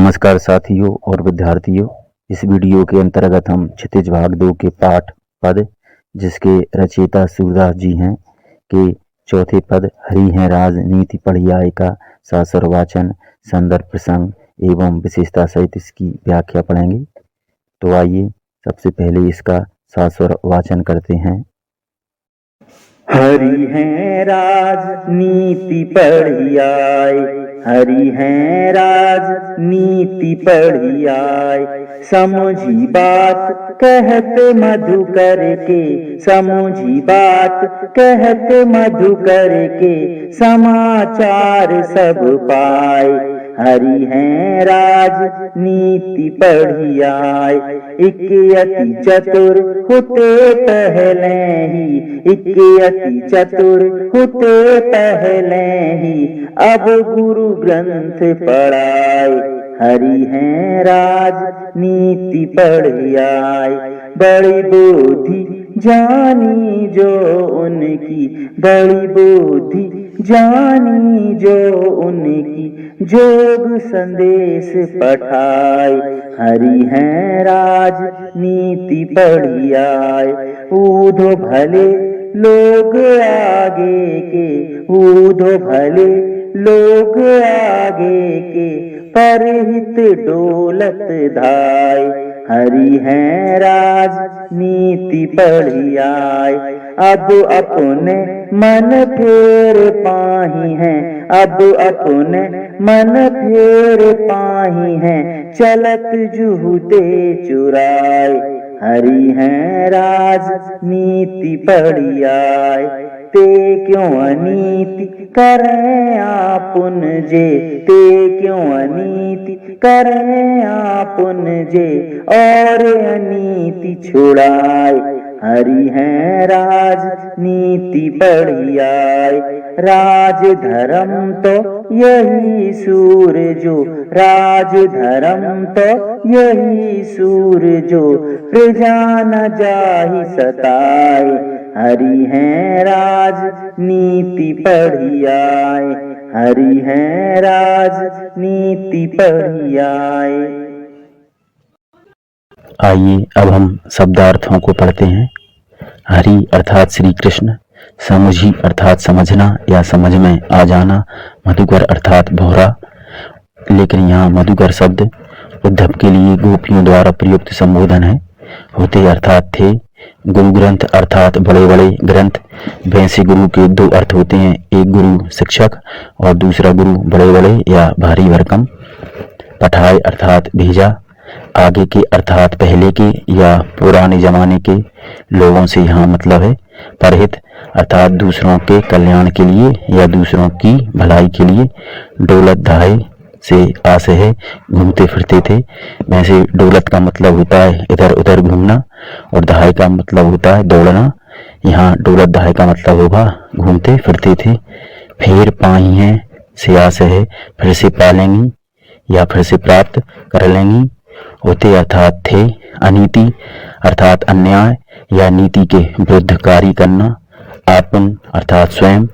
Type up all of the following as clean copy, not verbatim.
नमस्कार साथियों और विद्यार्थियों। इस वीडियो के अंतर्गत हम क्षितिज भाग 2 के पाठ पद, जिसके रचयिता सूरदास जी हैं, के चौथे पद हरि हैं राज नीति पढ़ियाय का सासुर वाचन, संदर्भ प्रसंग एवं विशेषता सहित इसकी व्याख्या पढ़ेंगे। तो आइए सबसे पहले इसका सासुर वाचन करते हैं। हरि हैं राज नीति पढ़ियाय, हरि हैं राज नीति पढ़ियाय। समझी बात कहत मधुकर के, समझी बात कहत मधुकर के, समाचार सब पाए। हरि हैं राज नीति पढ़ियाय। इक अति चतुर होते पहले ही, इक अति चतुर होते पहले ही, अब गुरु ग्रंथ पढ़ाए। हरि हैं राज नीति पढ़ियाय। बड़ी बुद्धि जानी जो उनकी, बड़ी बुद्धि जानी जो उनकी, जोग संदेश पठाए। हरि हैं राज नीति पढ़ियाय। ऊधो भले लोग आगे के, ऊधो भले लोग आगे के, परहित डोलत धाय। हरि हैं राज नीति पढ़ियाय। अब अपने मन फेर पाही हैं, अब अपने मन फेर पाही हैं, चलत जुहुते चुराए। हरि हैं राज नीति पढ़ियाय। ते क्यों अनीति करें आपुन जे, ते क्यों अनीति करें आपुन जे, और अनीति छुड़ाए। हरि हैं राज नीति पढ़ियाय। राज धर्म तो यही सूर जो, राज धर्म तो यही सूर जो, प्रजा न जाहि सताए। हरि हैं राज नीति पढ़ियाय, हरि हैं राज नीति पढ़ियाय। आइए अब हम शब्दार्थों को पढ़ते हैं। हरि अर्थात श्री कृष्ण, समझी अर्थात समझना या समझ में आ जाना, मधुकर अर्थात भौरा। लेकिन यहाँ मधुकर शब्द उद्धव के लिए गोपियों द्वारा प्रयुक्त संबोधन है। होते अर्थात थे। गुरु ग्रंथ अर्थात बड़े बड़े ग्रंथ। वैसे गुरु के दो अर्थ होते हैं, एक गुरु शिक्षक और दूसरा गुरु बड़े बड़े या भारी भरकम। पठाए अर्थात भेजा, आगे के अर्थात पहले के या पुराने जमाने के लोगों से यहाँ मतलब है। परहित अर्थात दूसरों के कल्याण के लिए या दूसरों की भलाई के लिए। डोलत धाये से आशय है घूमते फिरते थे। वैसे डोलत का मतलब होता है इधर उधर घूमना और धाय का मतलब होता है दौड़ना। यहाँ डोलत धाय का मतलब होगा घूमते फिरते थे। फेर पाई हैं से आशय है फिर से पालेंगी या फिर से प्राप्त कर लेंगी। होते अर्थात थे। अनीति अर्थात अन्याय या नीति के विरुद्ध कार्य करना। आपन अर्थात स्वयं।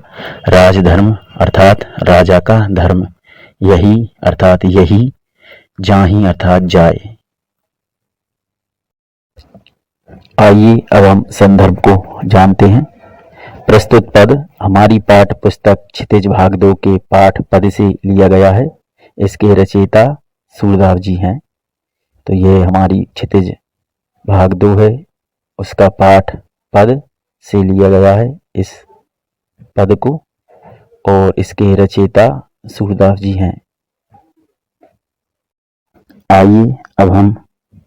राजधर्म अर्थात राजा का धर्म। यही अर्थात यही। जाहि अर्थात जाए। आइए अब हम संदर्भ को जानते हैं। प्रस्तुत पद हमारी पाठ पुस्तक क्षितिज भाग 2 के पाठ पद से लिया गया है। इसके रचयिता सूरदास जी हैं। तो ये हमारी क्षितिज भाग 2 है, उसका पाठ पद से लिया गया है इस पद को, और इसके रचयिता सूरदास जी हैं। आइए अब हम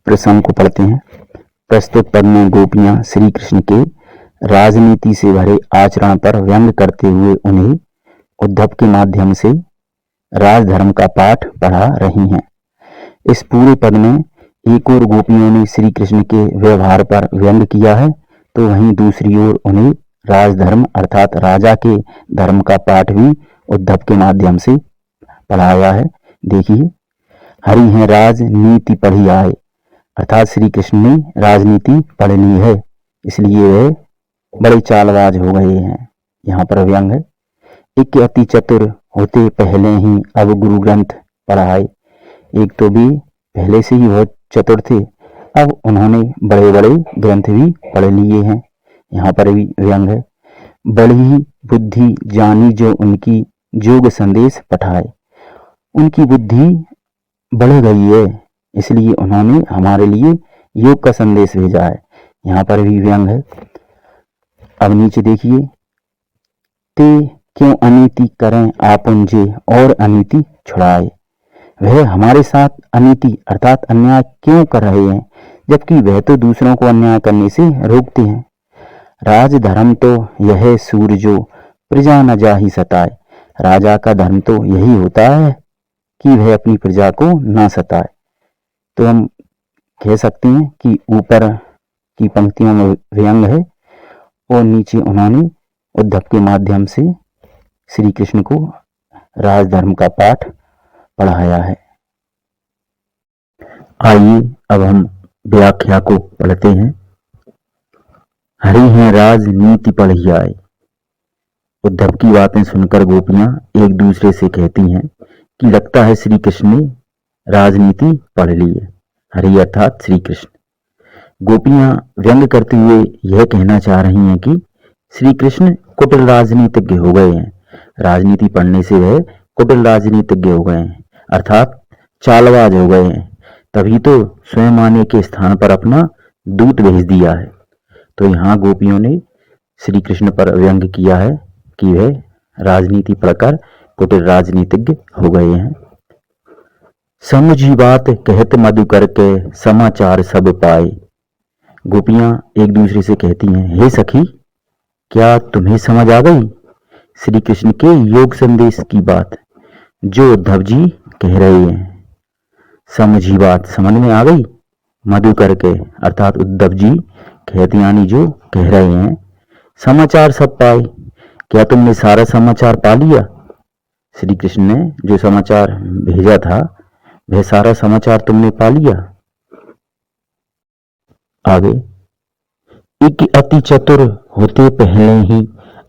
प्रसंग को पढ़ते हैं। प्रस्तुत पद में गोपियां श्री कृष्ण के राजनीति से भरे आचरण पर व्यंग करते हुए उन्हें उद्धव के माध्यम से राजधर्म का पाठ पढ़ा रही हैं। इस पूरे पद में एक ओर गोपियों ने श्री कृष्ण के व्यवहार पर व्यंग किया है, तो वहीं दूसरी ओर उन्हें राजधर्म अर्थात राजा के धर्म का पाठ भी उद्धव के माध्यम से पढ़ाया है। देखिए, हरि हैं राज नीति पढ़ियाय, अर्थात श्री कृष्ण ने राजनीति पढ़ ली है, इसलिए वह बड़े चालबाज हो गए हैं। यहाँ पर व्यंग है। एक अति चतुर होते पहले ही अब गुरु ग्रंथ पढ़ाए। एक तो भी पहले से ही बहुत चतुर थे, अब उन्होंने बड़े बड़े ग्रंथ भी पढ़ लिए हैं। यहाँ पर भी व्यंग है। बड़ी बुद्धि जानी जो उनकी जोग संदेश पठाए। उनकी बुद्धि बढ़ गई है, इसलिए उन्होंने हमारे लिए योग का संदेश भेजा है। यहाँ पर भी व्यंग है। अब नीचे देखिए, ते क्यों अनीति करें आपन जे और अनीति छुड़ाए। वह हमारे साथ अनीति अर्थात अन्याय क्यों कर रहे हैं, जबकि वह तो दूसरों को अन्याय करने से रोकते हैं। राज धर्म तो यह सूरजो प्रजा न जाहि सताए। राजा का धर्म तो यही होता है कि वह अपनी प्रजा को ना सताए। तो हम कह सकते हैं कि ऊपर की पंक्तियों में व्यंग है और नीचे उन्होंने उद्धव के माध्यम से श्री कृष्ण को राजधर्म का पाठ पढ़ाया है। आइए अब हम व्याख्या को पढ़ते हैं। हरि हैं राजनीति पढ़ियाए। उद्धव की बातें सुनकर गोपियां एक दूसरे से कहती हैं कि लगता है श्री कृष्ण ने राजनीति पढ़ ली है। हरि अर्थात श्री कृष्ण। गोपियां व्यंग करते हुए यह कहना चाह रही हैं कि श्री कृष्ण कुटिल राजनीतिज्ञ हो गए हैं। राजनीति पढ़ने से वह कुटिल राजनीतिज्ञ हो गए हैं, अर्थात चालबाज हो गए हैं। तभी तो स्वयं आने के स्थान पर अपना दूत भेज दिया है। तो यहाँ गोपियों ने श्री कृष्ण पर व्यंग किया है कि वह राजनीति पढ़कर कुटिल राजनीतिज्ञ हो गए हैं। समझी बात कहत मधुकर के समाचार सब पाए। गोपियां एक दूसरे से कहती हैं, हे सखी, क्या तुम्हें समझ आ गई श्री कृष्ण के योग संदेश की बात जो उद्धव जी कह रहे हैं? समझी बात समझ में आ गई। मधुकर के अर्थात उद्धव जी कहते यानी जो कह रहे हैं, समाचार सब पाए। क्या तुमने सारा समाचार पा लिया? श्री कृष्ण ने जो समाचार भेजा था वह सारा समाचार तुमने पा लिया? आगे, एक अति चतुर होते पहले ही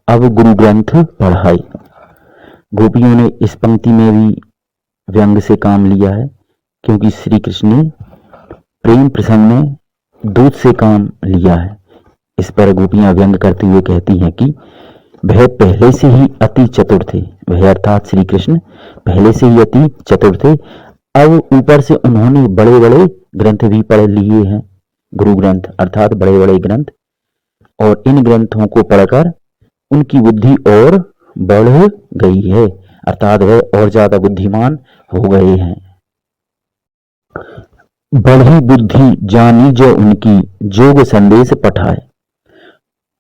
अब गुरु ग्रंथ पढ़ाए। गोपियों ने इस पंक्ति में भी व्यंग से काम लिया है, क्योंकि श्री कृष्ण ने प्रेम प्रसंग में दूत से काम लिया है। इस पर गोपियां व्यंग करते हुए कहती हैं कि वह पहले से ही अति चतुर थे। वह अर्थात श्री कृष्ण पहले से ही अति चतुर थे। अब ऊपर से उन्होंने बड़े बड़े ग्रंथ भी पढ़ लिए हैं, गुरु ग्रंथ अर्थात बड़े बड़े ग्रंथ, और इन ग्रंथों को पढ़कर उनकी बुद्धि और बढ़ गई है, अर्थात वह और ज्यादा बुद्धिमान हो गए हैं। बढ़ी बुद्धि जानी जो उनकी जोग संदेश पठाए।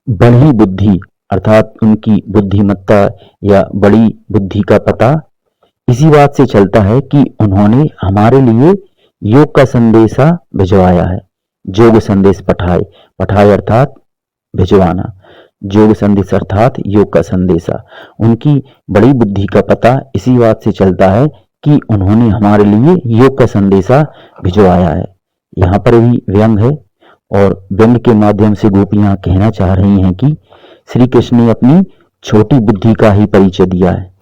बढ़ी बुद्धि अर्थात उनकी बुद्धिमत्ता या बड़ी बुद्धि का पता इसी बात से चलता है कि उन्होंने हमारे लिए योग का संदेशा भिजवाया है। जोग संदेश पठाए, पठाए अर्थात भिजवाना, योग संदेश अर्थात योग का संदेशा। उनकी बड़ी बुद्धि का पता इसी बात से चलता है कि उन्होंने हमारे लिए योग का संदेशा भिजवाया है। यहाँ पर भी व्यंग है और व्यंग के माध्यम से गोपियां कहना चाह रही हैं कि श्री कृष्ण ने अपनी छोटी बुद्धि का ही परिचय दिया है।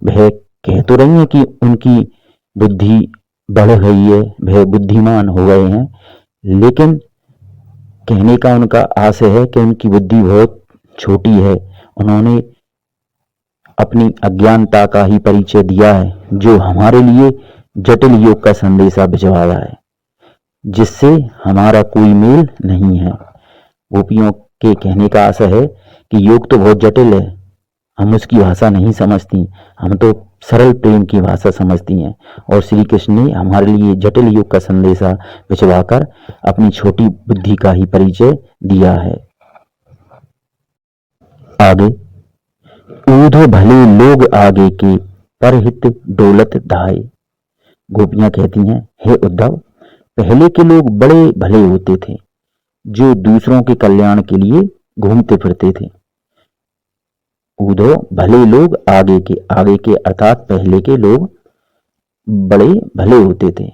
वह कह तो रही है कि उनकी बुद्धि बढ़ गई है, वह बुद्धिमान हो गए हैं, लेकिन कहने का उनका आशय है कि उनकी बुद्धि बहुत छोटी है। उन्होंने अपनी अज्ञानता का ही परिचय दिया है, जो हमारे लिए जटिल योग का संदेशा भिजवाया है, जिससे हमारा कोई मेल नहीं है। गोपियों के कहने का आशय है कि योग तो बहुत जटिल है, हम उसकी भाषा नहीं समझती, हम तो सरल प्रेम की भाषा समझती हैं, और श्री कृष्ण ने हमारे लिए जटिल योग का संदेशा भिजवाकर अपनी छोटी बुद्धि का ही परिचय दिया है। आगे, ऊधो भले लोग आगे के परहित डोलत धाये। गोपियां कहती हैं, हे उद्धव, पहले के लोग बड़े भले होते थे, जो दूसरों के कल्याण के लिए घूमते फिरते थे। ऊधो भले लोग आगे के अर्थात पहले के लोग बड़े भले होते थे।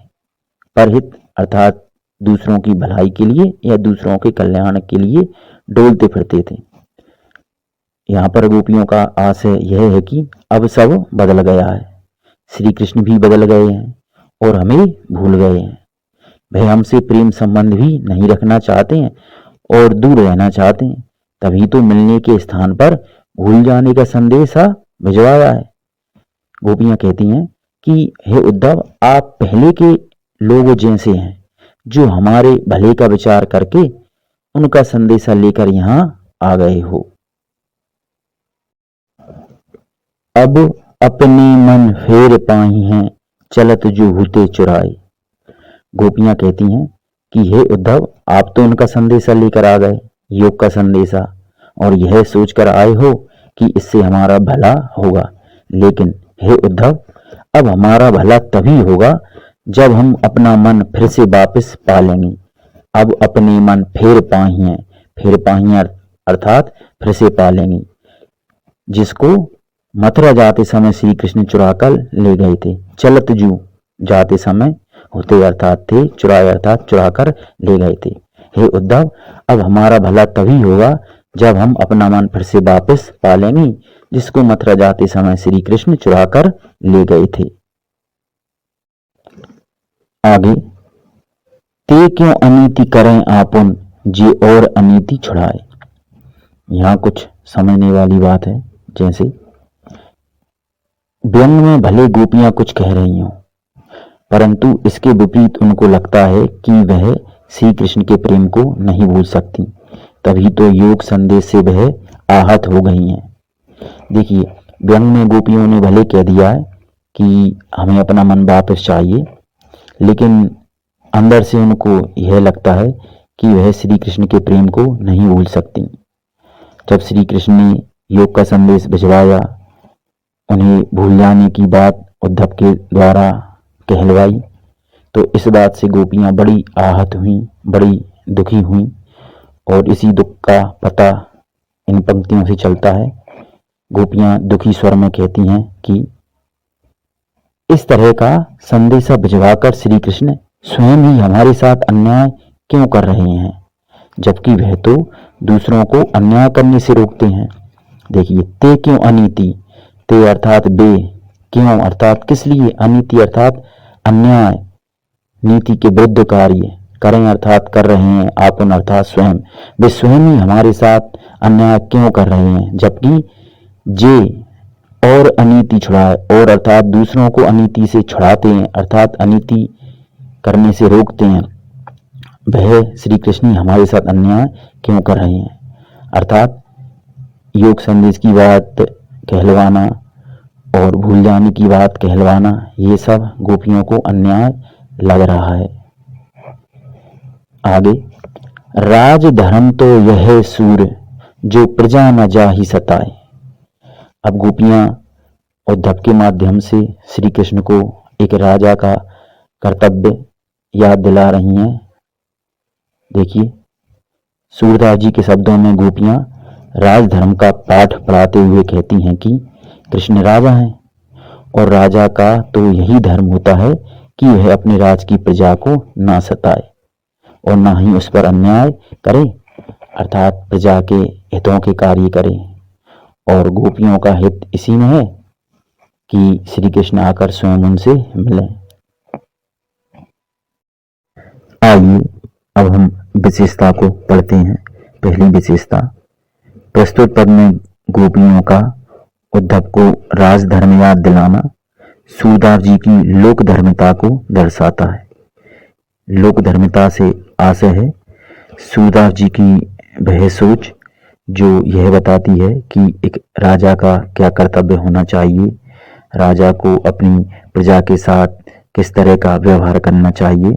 परहित अर्थात दूसरों की भलाई के लिए या दूसरों के कल्याण के लिए डोलते फिरते थे। यहाँ पर गोपियों का आशय यह है कि अब सब बदल गया है, श्री कृष्ण भी बदल गए हैं और हमें भूल गए हैं। वह हमसे प्रेम संबंध भी नहीं रखना चाहते हैं और दूर रहना चाहते हैं, तभी तो मिलने के स्थान पर भूल जाने का संदेश भिजवाया है। गोपियां कहती हैं कि हे उद्धव, आप पहले के लोगों जैसे हैं जो हमारे भले का विचार करके उनका संदेशा लेकर यहाँ आ गए हो। अब अपने मन फेर पाई हैं चलत जो होते चुराए। गोपियां कहती हैं कि हे उद्धव, आप तो उनका संदेशा लेकर आ गए, योग का संदेशा, और यह सोचकर आए हो कि इससे हमारा भला होगा। लेकिन हे उद्धव, अब हमारा भला तभी होगा जब हम अपना मन फिर से वापस पा लेंगे। अब अपने मन फेर पाई हैं अर्थात फिर से पा लेंगे, जिसको मथुरा जाते समय श्री कृष्ण चुरा कर ले गए थे। चलत जू जाते समय होते अर्थात थे, चुराए अर्थात चुरा कर ले गए थे। हे उद्धव, अब हमारा भला तभी होगा जब हम अपना मन फिर से वापस पा लेंगे, जिसको मथुरा जाते समय श्री कृष्ण चुरा कर ले गए थे। आगे, ते क्यों अनीति करें आपुन जे और अनीति छुड़ाए। यहाँ कुछ समझने वाली बात है। जैसे व्यंग में भले गोपियां कुछ कह रही हों, परंतु इसके विपरीत उनको लगता है कि वह श्री कृष्ण के प्रेम को नहीं भूल सकती, तभी तो योग संदेश से वह आहत हो गई हैं। देखिए, व्यंग में गोपियों ने भले कह दिया है कि हमें अपना मन वापस चाहिए, लेकिन अंदर से उनको यह लगता है कि वह श्री कृष्ण के प्रेम को नहीं भूल सकती। जब श्री कृष्ण ने योग का संदेश भिजवाया, उन्हें भूल जाने की बात उद्धव के द्वारा कहलवाई, तो इस बात से गोपियां बड़ी आहत हुई, बड़ी दुखी हुई। और इसी दुख का पता इन पंक्तियों से चलता है। गोपियां दुखी स्वर में कहती हैं कि इस तरह का संदेशा भिजवाकर श्री कृष्ण स्वयं ही हमारे साथ अन्याय क्यों कर रहे हैं, जबकि वह तो दूसरों को अन्याय करने से रोकते हैं। देखिए, ते क्यों अनीति, ते अर्थात बे, क्यों अर्थात किस लिए, अनीति अर्थात अन्याय, नीति के विरुद्ध कार्य, करें अर्थात कर रहे हैं, आपन अर्थात स्वयं, वे स्वयं ही हमारे साथ अन्याय क्यों कर रहे हैं, जबकि जे और अनीति छुड़ाए, और अर्थात दूसरों को अनीति से छुड़ाते हैं अर्थात अनीति करने से रोकते हैं, वह श्री कृष्ण ही हमारे साथ अन्याय क्यों कर रहे हैं। अर्थात योग संदेश की बात कहलवाना और भूल जाने की बात कहलवाना, ये सब गोपियों को अन्याय लग रहा है। आगे, राज धर्म तो यह सूर जो प्रजा न जाहि सताए। अब गोपियां उद्धव के माध्यम से श्री कृष्ण को एक राजा का कर्तव्य याद दिला रही हैं। देखिए, सूरदास जी के शब्दों में गोपियां राजधर्म का पाठ पढ़ाते हुए कहती हैं कि कृष्ण राजा हैं और राजा का तो यही धर्म होता है कि वह अपने राज की प्रजा को ना सताए और ना ही उस पर अन्याय करे, अर्थात प्रजा के हितों के कार्य करे। और गोपियों का हित इसी में है कि श्री कृष्ण आकर स्वयं उनसे मिलें। आइए अब हम विशेषता को पढ़ते हैं। पहली विशेषता, प्रस्तुत पद में गोपियों का उद्धव को राजधर्म याद दिलाना सूरदास जी की लोक धर्मिता को दर्शाता है। लोक धर्मिता से आशय है सूरदास जी की वह सोच जो यह बताती है कि एक राजा का क्या कर्तव्य होना चाहिए, राजा को अपनी प्रजा के साथ किस तरह का व्यवहार करना चाहिए,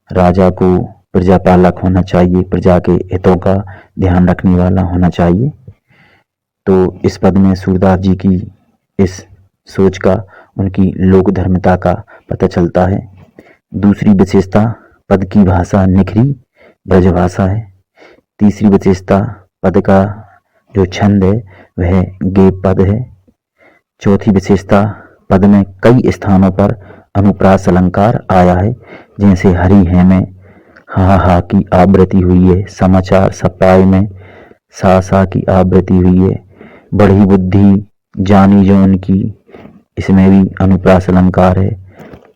राजा को प्रजापालक होना चाहिए, प्रजा के हितों का ध्यान रखने वाला होना चाहिए। तो इस पद में सूरदास जी की इस सोच का, उनकी लोक धर्मिता का पता चलता है। दूसरी विशेषता, पद की भाषा निखरी ब्रजभाषा है। तीसरी विशेषता, पद का जो छंद है वह गेय पद है। चौथी विशेषता, पद में कई स्थानों पर अनुप्रास अलंकार आया है, जैसे हरि है में हा हा की आवृत्ति हुई है, समाचार सप्ताह में सा की आवृत्ति हुई है, बढ़ी बुद्धि जानी जो उनकी, इसमें भी अनुप्रास अलंकार है।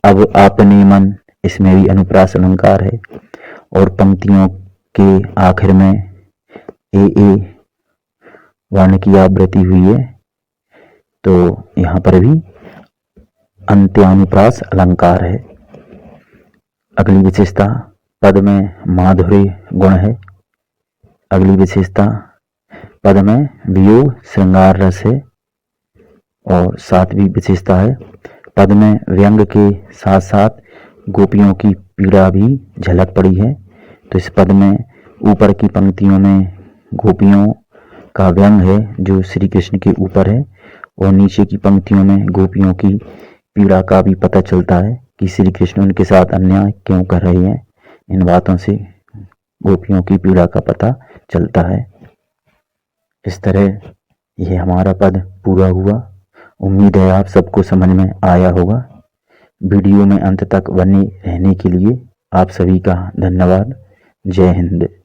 अब आपने मन, इसमें भी अनुप्रास अलंकार है। और पंक्तियों के आखिर में ए वर्ण की आवृत्ति हुई है, तो यहाँ पर भी अंत्यानुप्रास अलंकार है। अगली विशेषता पद में माधुर्य गुण है। अगली विशेषता पद में वियोग श्रृंगार रस है। और सातवीं विशेषता है पद में व्यंग के साथ साथ गोपियों की पीड़ा भी झलक पड़ी है। तो इस पद में ऊपर की पंक्तियों में गोपियों का व्यंग है जो श्री कृष्ण के ऊपर है, और नीचे की पंक्तियों में गोपियों की पीड़ा का भी पता चलता है कि श्री कृष्ण उनके साथ अन्याय क्यों कर रहे हैं। इन बातों से गोपियों की पीड़ा का पता चलता है। इस तरह यह हमारा पद पूरा हुआ। उम्मीद है आप सबको समझ में आया होगा। वीडियो में अंत तक बने रहने के लिए आप सभी का धन्यवाद। जय हिंद।